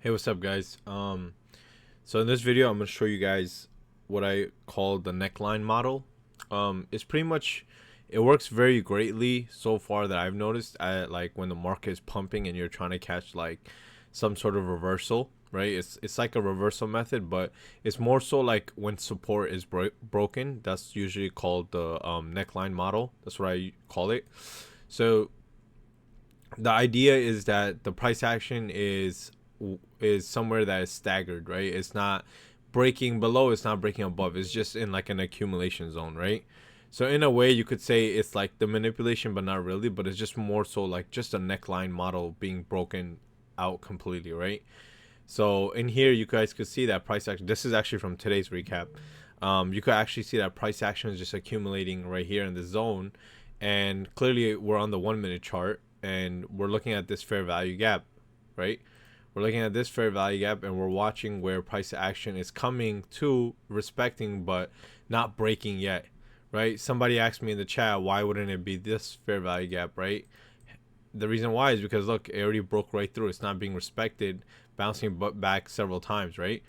Hey, what's up, guys? So in this video, I'm gonna show you guys what I call the neckline model. It's pretty much, it works very greatly so far that I've noticed. Like when the market is pumping and you're trying to catch like some sort of reversal, right? It's like a reversal method, but it's more so like when support is broken. That's usually called the neckline model. That's what I call it. So the idea is that the price action is somewhere that is staggered, right? It's not breaking below, it's not breaking above, it's just in like an accumulation zone, right? So in a way you could say it's like the manipulation, but not really, but it's just more so like just a neckline model being broken out completely, right? So in here you guys could see that price action, this is actually from today's recap. You could actually see that price action is just accumulating right here in the zone, and clearly we're on the 1 minute chart and we're looking at this fair value gap, right? We're looking at this fair value gap and we're watching where price action is coming to respecting but not breaking yet, right? Somebody asked me in the chat, why wouldn't it be this fair value gap, right? The reason why is because look, it already broke right through. It's not being respected, bouncing back several times, right?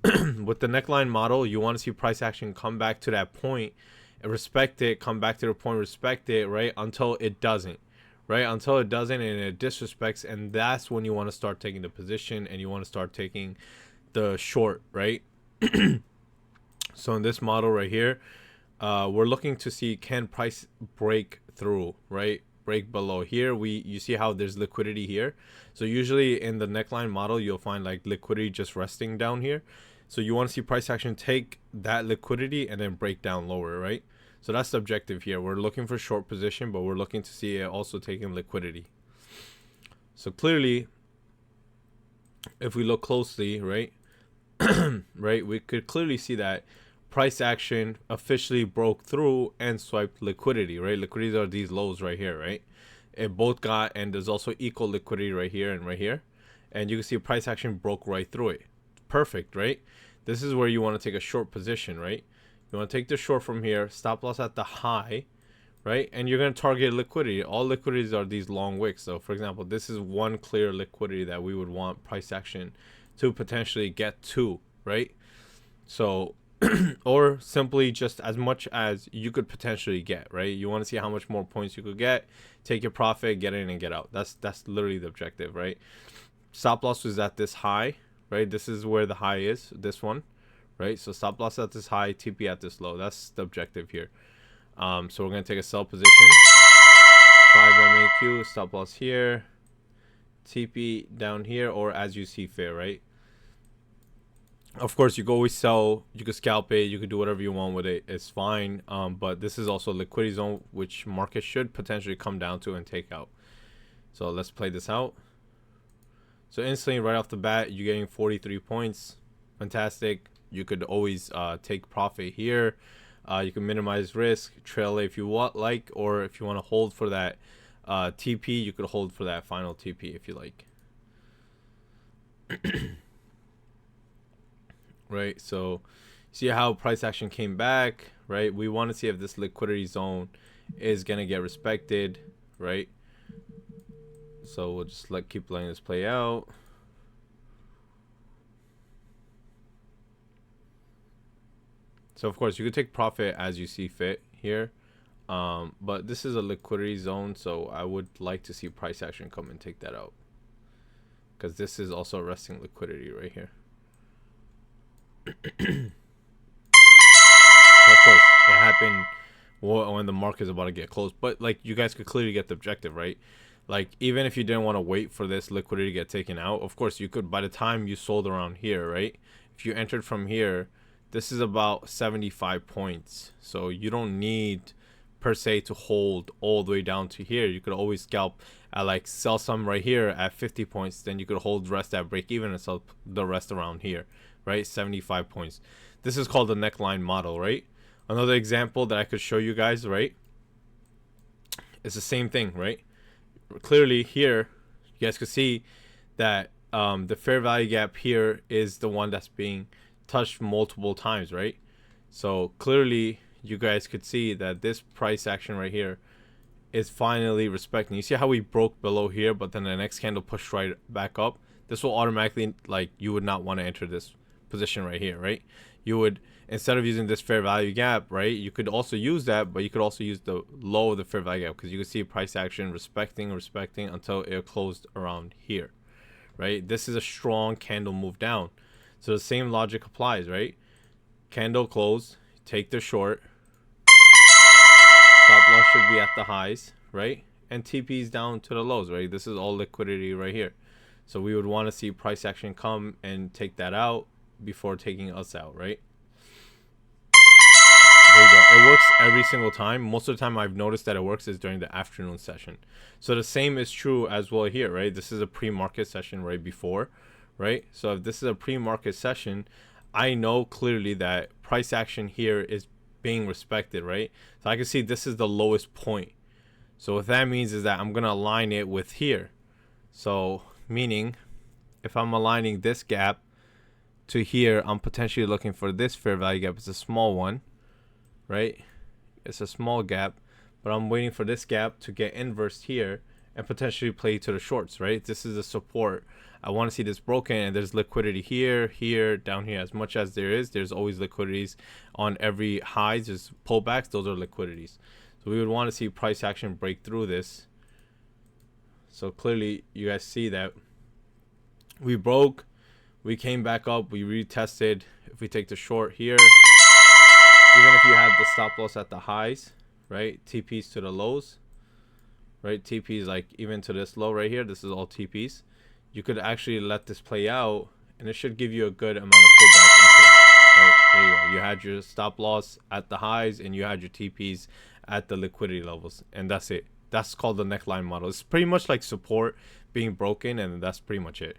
With the neckline model, you want to see price action come back to that point and respect it, come back to the point, respect it, right? Until it doesn't, right? Until it doesn't and it disrespects, and that's when you want to start taking the position and you want to start taking the short, right? So in this model right here, we're looking to see, can price break through, right? Break below here. You see how there's liquidity here. So usually in the neckline model, you'll find like liquidity just resting down here. So you want to see price action take that liquidity and then break down lower, right? So that's the objective here. We're looking for short position, but we're looking to see it also taking liquidity. So clearly, if we look closely, right, right, we could clearly see that price action officially broke through and swiped liquidity, right? Liquidities are these lows right here, right? It both got, and there's also equal liquidity right here and right here. And you can see price action broke right through it. Perfect, right? This is where you want to take a short position, right? You want to take the short from here, stop loss at the high, right? And you're going to target liquidity. All liquidities are these long wicks. So for example, this is one clear liquidity that we would want price action to potentially get to, right? So or simply just as much as you could potentially get, right? You want to see how much more points you could get, take your profit, get in and get out. That's literally the objective, right? Stop loss was at this high, right? This is where the high is, this one, right? So stop loss at this high, TP at this low. That's the objective here. So we're going to take a sell position, 5 MAQ, stop loss here, TP down here, or as you see fit, right? Of course, you can always sell, you could scalp it, you could do whatever you want with it, it's fine. But this is also a liquidity zone which market should potentially come down to and take out. So let's play this out. So instantly right off the bat, you're getting 43 points. Fantastic. You could always take profit here. You can minimize risk, trail it if you want, like, or if you want to hold for that TP, you could hold for that final TP if you like. Right, so see how price action came back, right? We want to see if this liquidity zone is gonna get respected, right? So we'll just keep letting this play out. So of course you could take profit as you see fit here, but this is a liquidity zone, so I would like to see price action come and take that out, because this is also resting liquidity right here. So of course it happened when the market is about to get close, but like you guys could clearly get the objective, right? Like even if you didn't want to wait for this liquidity to get taken out, of course you could, by the time you sold around here, right? If you entered from here, this is about 75 points, so you don't need per se to hold all the way down to here. You could always scalp at, like, sell some right here at 50 points, then you could hold the rest at break even and sell the rest around here, right? 75 points. This is called the neckline model, right? Another example that I could show you guys, right? It's the same thing, right? Clearly here you guys could see that the fair value gap here is the one that's being touched multiple times, right? So clearly you guys could see that this price action right here is finally respecting. You see how we broke below here, but then the next candle pushed right back up? this will automatically, like, you would not want to enter this position right here, right? You would, instead of using this fair value gap, right, you could also use that, but you could also use the low of the fair value gap, because you can see price action respecting until it closed around here, right? This is a strong candle move down, so the same logic applies, right? Candle closed, take the short, stop loss should be at the highs, right? And TP's down to the lows, right? This is all liquidity right here. So we would want to see price action come and take that out before taking us out, right? There you go. It works every single time. Most of the time I've noticed that it works is during the afternoon session. So the same is true as well here, right? This is a pre-market session right before, right? So if this is a pre-market session, I know clearly that price action here is being respected, right? So I can see this is the lowest point. So what that means is that I'm going to align it with here. So meaning if I'm aligning this gap to here, I'm potentially looking for this fair value gap. It's a small one, right? It's a small gap, but I'm waiting for this gap to get inversed here and potentially play to the shorts, right? This is a support. I want to see this broken, and there's liquidity here, here, down here. As much as there's always liquidities on every highs. There's pullbacks, those are liquidities. So we would want to see price action break through this. So clearly you guys see that we broke, we came back up, we retested. If we take the short here, even if you have the stop loss at the highs, right? TPs to the lows, right? TPs like even to this low right here, this is all TPs. You could actually let this play out, and it should give you a good amount of pullback into that, right? There you go. You had your stop loss at the highs, and you had your TPs at the liquidity levels, and that's it. That's called the neckline model. It's pretty much like support being broken, and that's pretty much it.